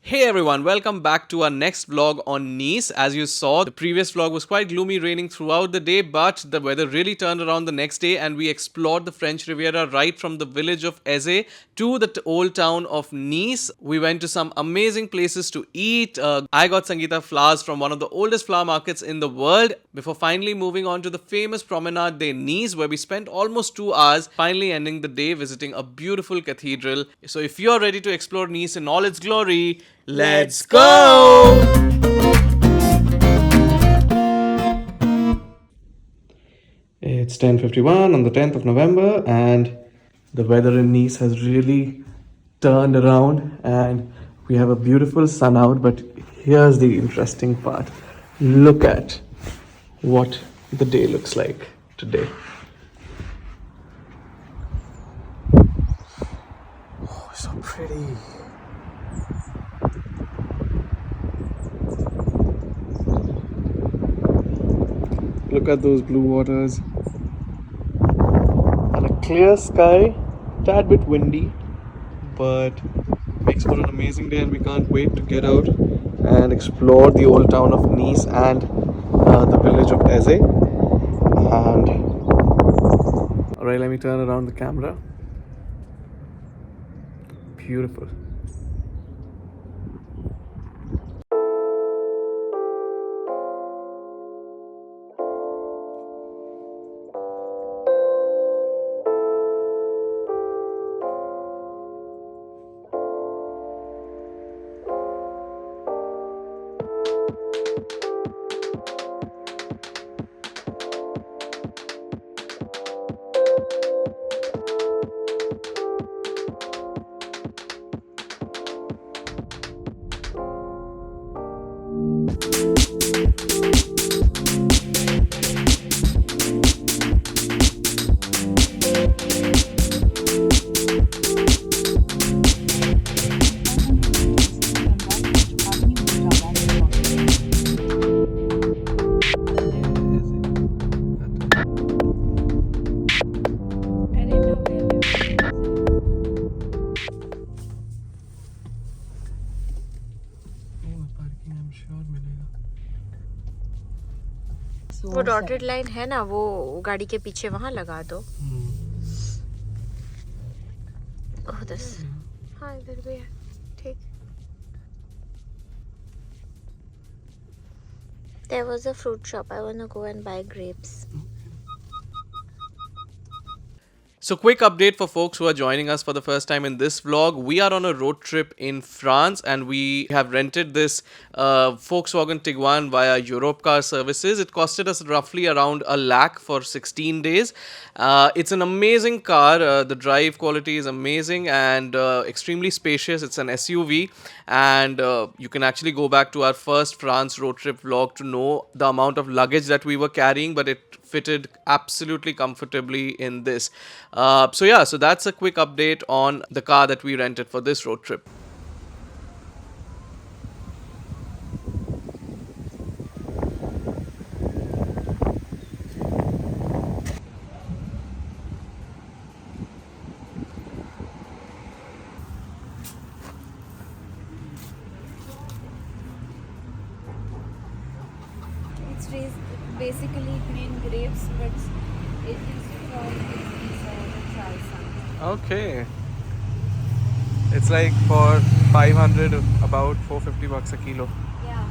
Hey everyone, welcome back to our next vlog on Nice. As you saw, the previous vlog was quite gloomy, raining throughout the day, but the weather really turned around the next day and we explored the French Riviera right from the village of Eze to the old town of Nice. We went to some amazing places to eat. I got Sangeeta flowers from one of the oldest flower markets in the world before finally moving on to the famous Promenade de Nice, where we spent almost 2 hours, finally ending the day visiting a beautiful cathedral. So if you're ready to explore Nice in all its glory, let's go! It's 10:51 on the 10th of November and the weather in Nice has really turned around and we have a beautiful sun out, but here's the interesting part. Look at what the day looks like today. Oh, so pretty. Look at those blue waters and a clear sky, tad bit windy, but makes for an amazing day and we can't wait to get out and explore the old town of Nice and the village of Eze. And alright, let me turn around the camera. Beautiful. वो dotted line है ना, वो गाड़ी के पीछे वहाँ लगा दो। ओह दिस, हाँ इधर भी है, ठीक। There was a fruit shop. I wanna go and buy grapes. So, quick update for folks who are joining us for the first time in this vlog. We are on a road trip in France and we have rented this Volkswagen Tiguan via Europcar services. It costed us roughly around a lakh for 16 days. It's an amazing car. The drive quality is amazing and extremely spacious. It's an SUV and you can actually go back to our first France road trip vlog to know the amount of luggage that we were carrying, but it fitted absolutely comfortably in this. So that's a quick update on the car that we rented for this road trip. It's basically green grapes, but it is from salsa. Okay. It's like for 500, about 450 bucks a kilo. Yeah.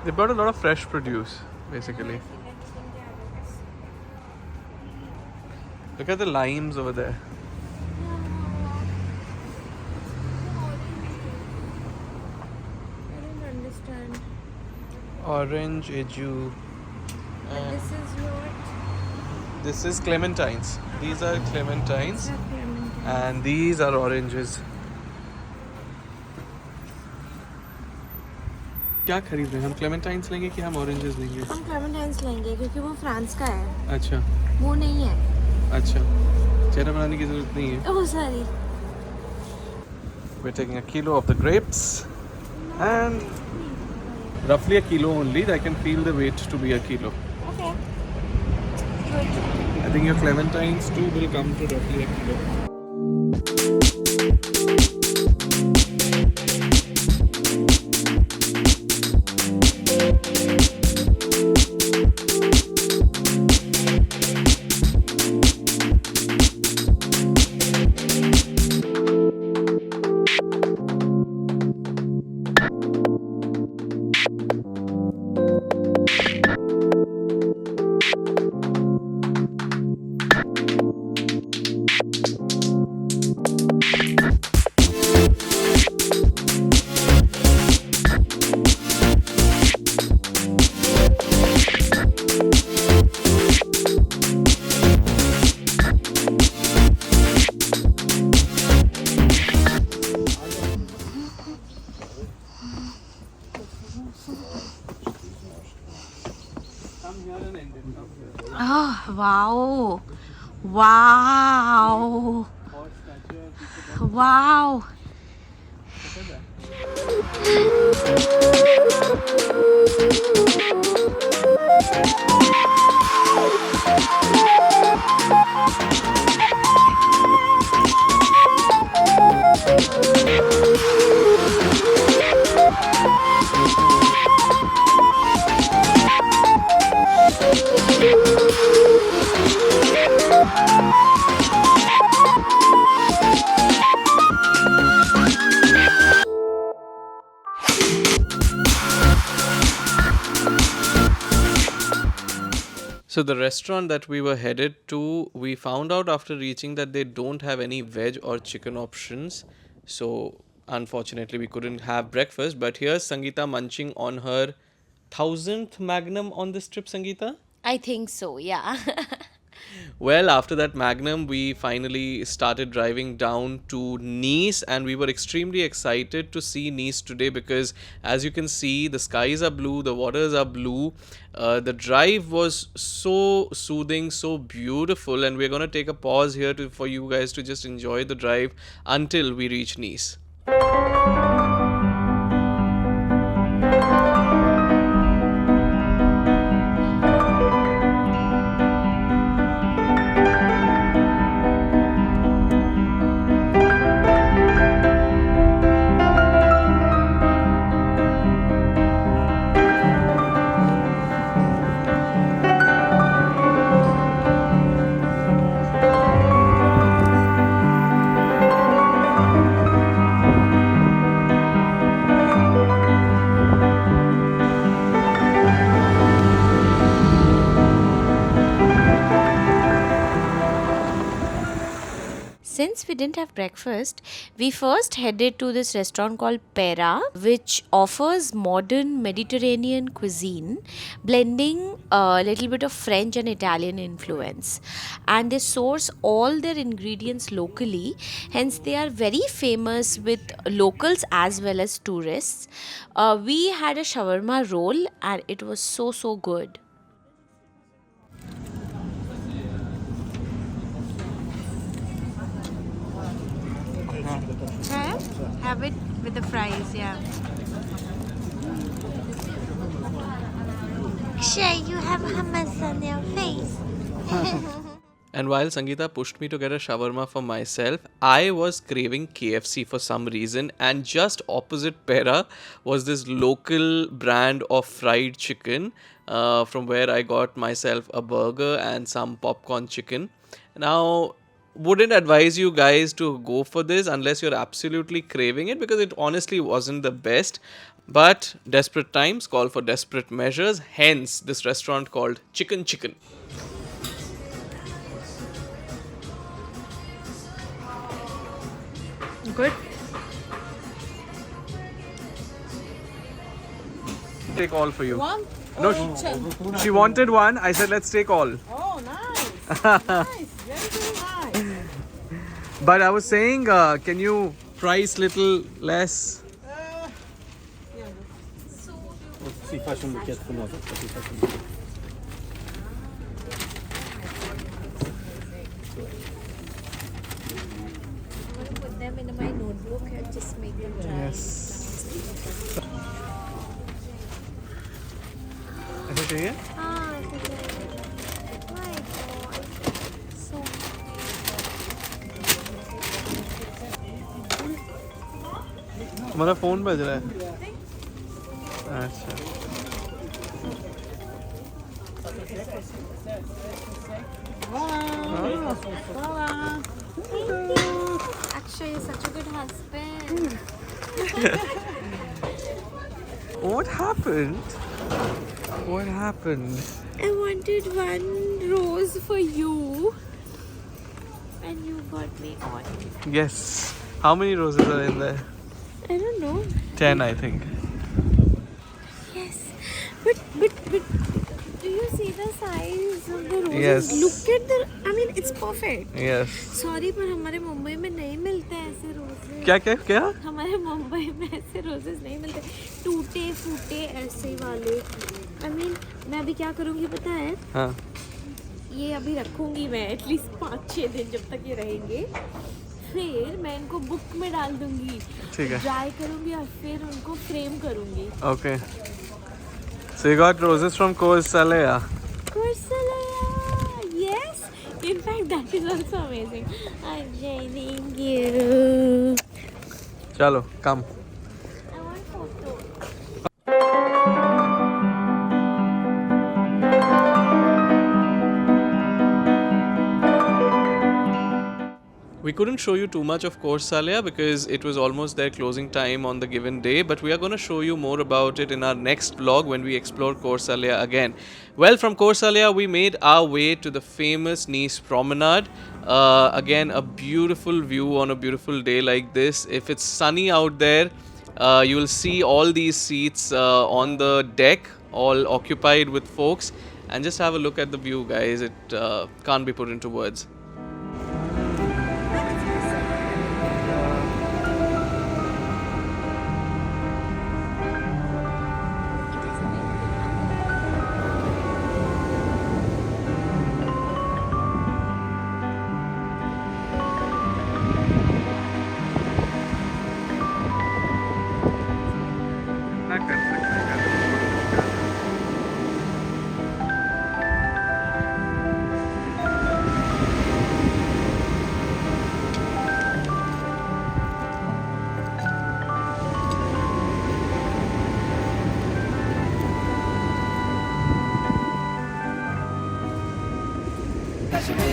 They've got a lot of fresh produce, basically. Look at the limes over there. I don't understand. Orange, eju. But this is what? This is clementines. These are clementines and these are oranges. क्या खरीद रहे हैं हम? क्लेमेंटाइन्स लेंगे कि हम oranges लेंगे? हम क्लेमेंटाइन्स लेंगे क्योंकि वो फ्रांस का है। अच्छा, वो नहीं है। अच्छा, चेहरा बनाने की जरूरत नहीं है। Oh sorry. We're taking a kilo of the grapes and roughly a kilo only. I can feel the weight to be a kilo. Okay. Good. I think your clementines too will come to roughly a kilo. Oh, wow. Wow. Wow. So the restaurant that we were headed to, we found out after reaching that they don't have any veg or chicken options. So unfortunately we couldn't have breakfast. But here's Sangeeta munching on her 1000th Magnum on this trip, Sangeeta. I think so, yeah. Well, after that Magnum, we finally started driving down to Nice, and we were extremely excited to see Nice today because, as you can see, the skies are blue, the waters are blue. The drive was so soothing, so beautiful, and we're going to take a pause here for you guys to just enjoy the drive until we reach Nice. Since we didn't have breakfast, we first headed to this restaurant called Pera, which offers modern Mediterranean cuisine, blending a little bit of French and Italian influence. And they source all their ingredients locally, hence, they are very famous with locals as well as tourists. We had a shawarma roll, and it was so good. Have it with the fries, yeah. Akshay, you have hummus on your face. And while Sangeeta pushed me to get a shawarma for myself, I was craving KFC for some reason. And just opposite Pera was this local brand of fried chicken from where I got myself a burger and some popcorn chicken. Now, wouldn't advise you guys to go for this unless you're absolutely craving it because it honestly wasn't the best. But desperate times call for desperate measures. Hence, this restaurant called Chicken Chicken. Good. Take all for you. One? No, she wanted one. I said, let's take all. Oh, nice. Nice. Very nice. But I was saying, can you price little less? I'm going to put them in my notebook and just make them dry. Yes. ऐसे चाहिए? हाँ, ऐसे ही। My God. तुम्हारा phone बज रहा है? अच्छा. Akshay is such a good husband. What happened? What happened? I wanted one rose for you, and you got me on. Yes. How many roses are in there? I don't know. 10, I think. Yes, but do you see the size of the roses? Yes. Look at the. I mean, it's perfect. Yes. Sorry, पर हमारे मुंबई में नहीं मिलते ऐसे roses. क्या क्या क्या? हमारे मुंबई में ऐसे रोजेस नहीं मिलते, टूटे फूटे ऐसे वाले. I mean, मैं अभी क्या करूँगी पता है? हाँ. ये अभी रखूँगी मैं एटलीस्ट 5-6 दिन जब तक ये रहेंगे. फिर मैं इनको बुक में डाल दूँगी. ठीक है. ड्राई करूँगी और फिर उनको फ्रेम करूँगी. Okay. So you got roses from Cours, Saleya. Saleya, yes. In fact, that is also amazing. I'm joining you. Chalo, come. I want photo. We couldn't show you too much of Cours Saleya because it was almost their closing time on the given day, but we are going to show you more about it in our next vlog when we explore Cours Saleya again. Well, from Cours Saleya we made our way to the famous Nice Promenade. Again, a beautiful view on a beautiful day like this. If it's sunny out there, you will see all these seats on the deck, all occupied with folks. And just have a look at the view, guys. It can't be put into words.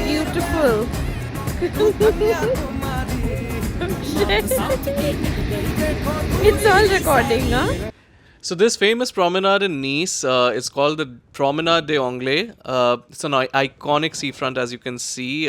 Beautiful. It's all recording, huh? So this famous promenade in Nice is called the Promenade des Anglais. It's an iconic seafront, as you can see.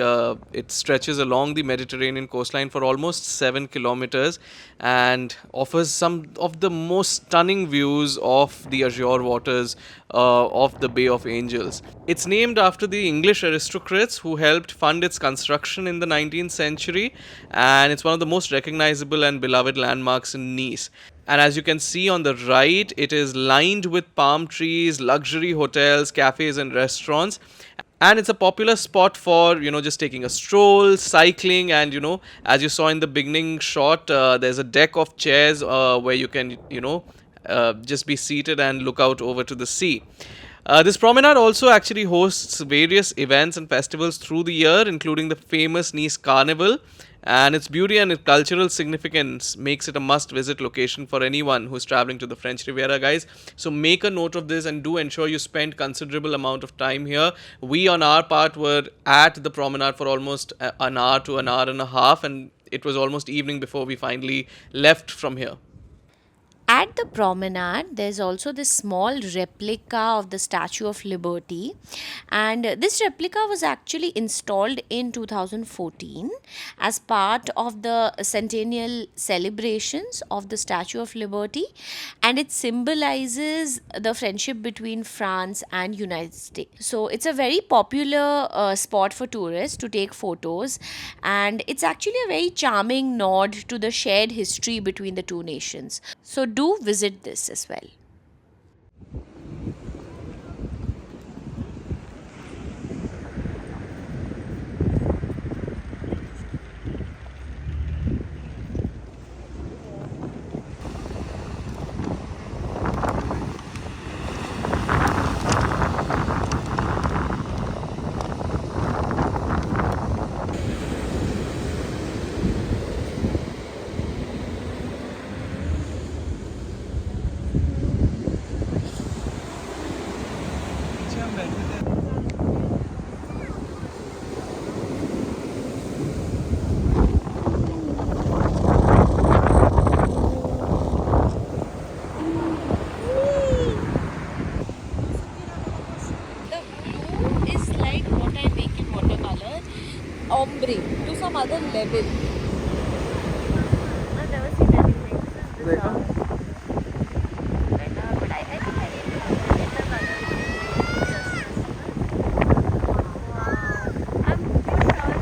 It stretches along the Mediterranean coastline for almost 7 kilometers and offers some of the most stunning views of the azure waters of the Bay of Angels. It's named after the English aristocrats who helped fund its construction in the 19th century, and it's one of the most recognizable and beloved landmarks in Nice. And as you can see on the right, it is lined with palm trees, luxury hotels, cafes, and restaurants. And it's a popular spot for, just taking a stroll, cycling, and, as you saw in the beginning shot, there's a deck of chairs where you can, just be seated and look out over to the sea. This promenade also actually hosts various events and festivals through the year, including the famous Nice Carnival. And its beauty and its cultural significance makes it a must-visit location for anyone who's traveling to the French Riviera, guys. So make a note of this and do ensure you spend considerable amount of time here. We, on our part, were at the promenade for almost an hour to an hour and a half, and it was almost evening before we finally left from here. At the promenade, there's also this small replica of the Statue of Liberty, and this replica was actually installed in 2014 as part of the centennial celebrations of the Statue of Liberty, and it symbolizes the friendship between France and United States. So it's a very popular spot for tourists to take photos, and it's actually a very charming nod to the shared history between the two nations. So do visit this as well. ombre to some other level. I've never seen anything. This is bizarre. But I think I need to get the color justice. Wow. I'm sure.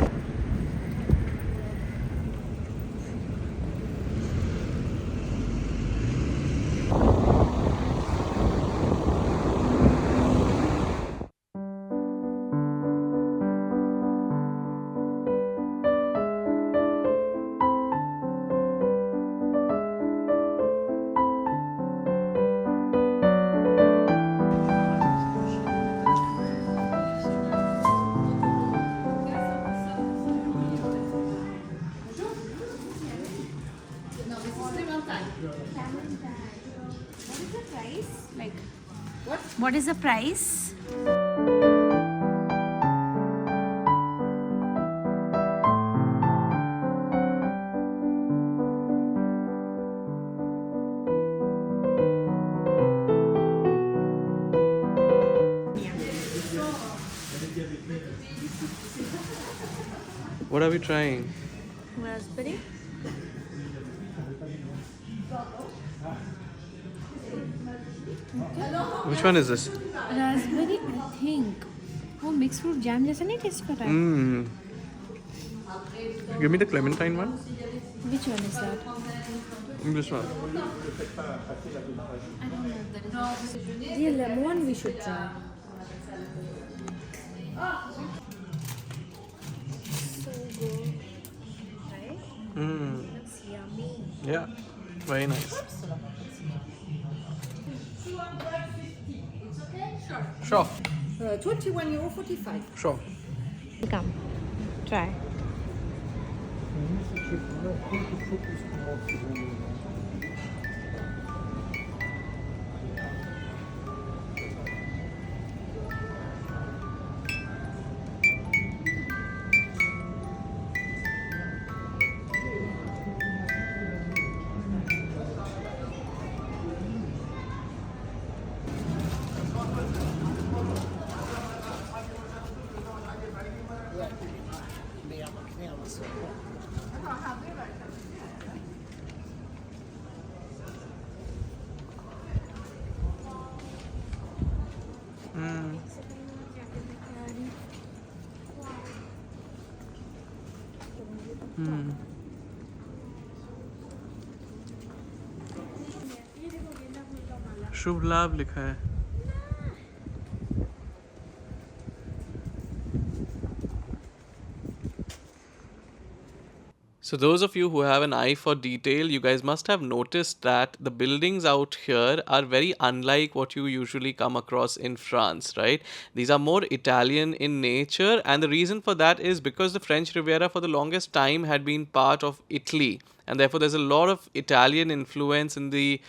What is the price? What are we trying? Raspberry. Which one is this? Raspberry, I think. वो mix fruit jam जैसा नहीं test कर रहा है? Mm. Give me the clementine one. Which one is that? This one. The lemon we should try. So good. Right? Mm. Looks yummy. Yeah, very nice. Sure. 21 €45. Sure. Come. Try. शुभ लाभ लिखा है. So those of you who have an eye for detail, you guys must have noticed that the buildings out here are very unlike what you usually come across in France, right? These are more Italian in nature, and the reason for that is because the French Riviera for the longest time had been part of Italy, and therefore there's a lot of Italian influence in the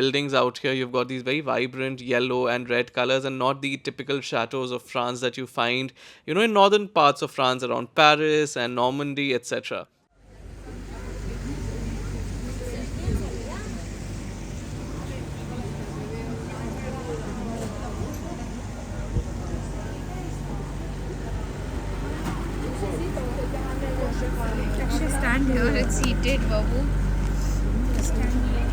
buildings out here. You've got these very vibrant yellow and red colors, and not the typical chateaus of France that you find, in northern parts of France around Paris and Normandy, etc. Actually, stand here. It's seated, Babu. Stand here.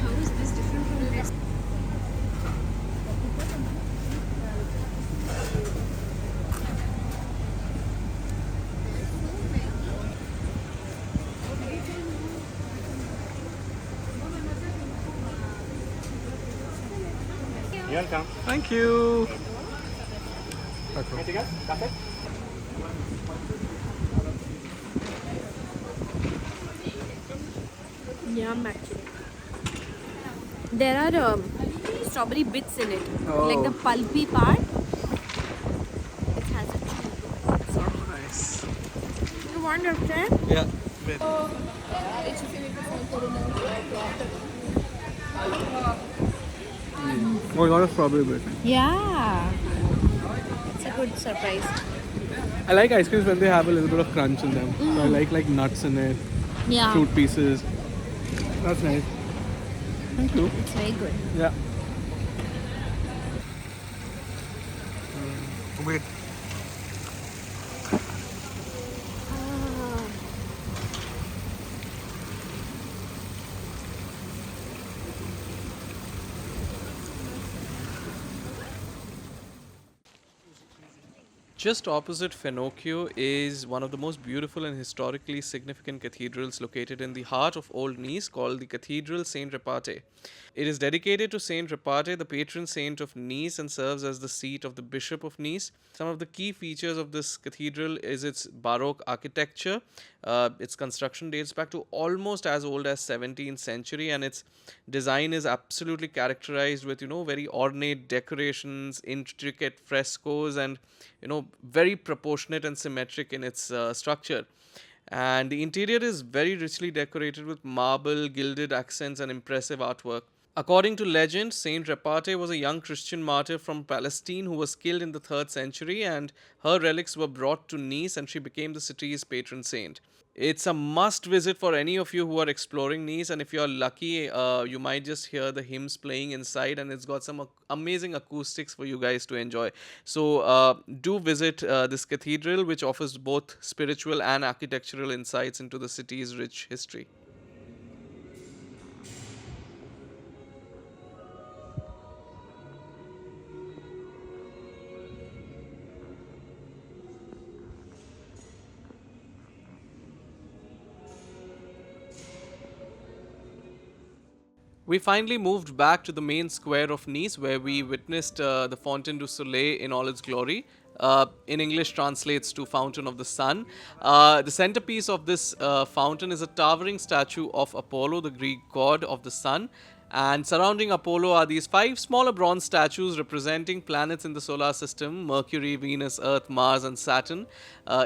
How is this different from this? You're welcome. Thank you. Anything else? That's it? Yum, actually. There are strawberry bits in it, like the pulpy part. It has a chew. So nice. You want to try? Yeah. Wait. Oh, got a strawberry bit. Yeah. It's a good surprise. I like ice creams when they have a little bit of crunch in them. So I like nuts in it, Yeah. fruit pieces. That's nice. Thank you. It's very good. Yeah. Wait. Just opposite Fenocchio is one of the most beautiful and historically significant cathedrals located in the heart of Old Nice called the Cathedral Saint Repate. It is dedicated to Saint Repate, the patron saint of Nice, and serves as the seat of the Bishop of Nice. Some of the key features of this cathedral is its Baroque architecture. Its construction dates back to almost as old as 17th century, and its design is absolutely characterized with very ornate decorations, intricate frescoes, and very proportionate and symmetric in its structure. And the interior is very richly decorated with marble, gilded accents, and impressive artwork. According to legend, Saint Repate was a young Christian martyr from Palestine who was killed in the 3rd century, and her relics were brought to Nice, and she became the city's patron saint. It's a must visit for any of you who are exploring Nice, and if you're lucky, you might just hear the hymns playing inside, and it's got some amazing acoustics for you guys to enjoy. So, do visit this cathedral, which offers both spiritual and architectural insights into the city's rich history. We finally moved back to the main square of Nice, where we witnessed the Fontaine du Soleil in all its glory. In English translates to Fountain of the Sun. The centerpiece of this fountain is a towering statue of Apollo, the Greek god of the sun. And surrounding Apollo are these 5 smaller bronze statues representing planets in the solar system: Mercury, Venus, Earth, Mars, and Saturn.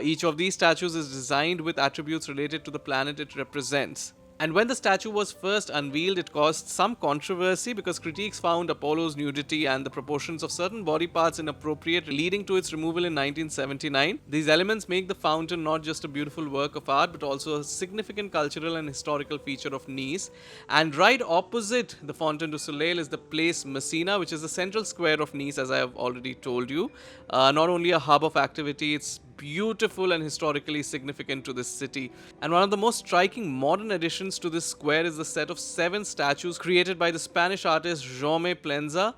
Each of these statues is designed with attributes related to the planet it represents. And when the statue was first unveiled, it caused some controversy because critics found Apollo's nudity and the proportions of certain body parts inappropriate, leading to its removal in 1979. These elements make the fountain not just a beautiful work of art, but also a significant cultural and historical feature of Nice. And right opposite the Fontaine du Soleil is the Place Messina, which is the central square of Nice, as I have already told you. Not only a hub of activity, it's beautiful and historically significant to this city. And one of the most striking modern additions to this square is the set of 7 statues created by the Spanish artist Jaume Plenza.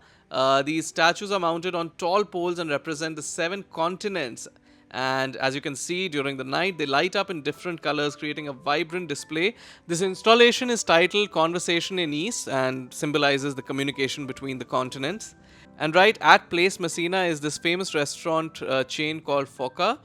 These statues are mounted on tall poles and represent the 7 continents. And as you can see, during the night, they light up in different colors, creating a vibrant display. This installation is titled Conversation in Nice and symbolizes the communication between the continents. And right at Place Messina is this famous restaurant chain called Foca,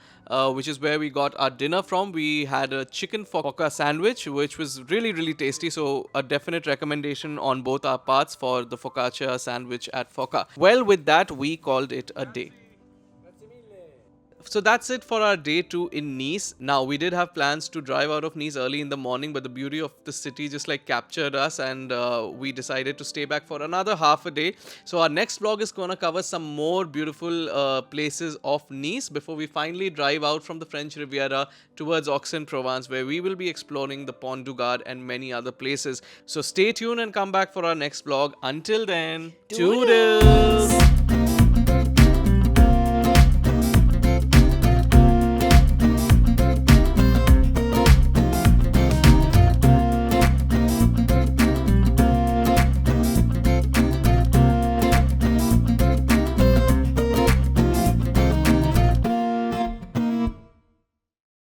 which is where we got our dinner from. We had a chicken foca sandwich, which was really, really tasty. So a definite recommendation on both our parts for the focaccia sandwich at Foca. Well, with that, we called it a day. So that's it for our day 2 in Nice. Now, we did have plans to drive out of Nice early in the morning, but the beauty of the city just captured us, and we decided to stay back for another half a day. So our next vlog is going to cover some more beautiful places of Nice before we finally drive out from the French Riviera towards Aix-en-Provence, where we will be exploring the Pont du Gard and many other places. So stay tuned and come back for our next vlog. Until then, toodles!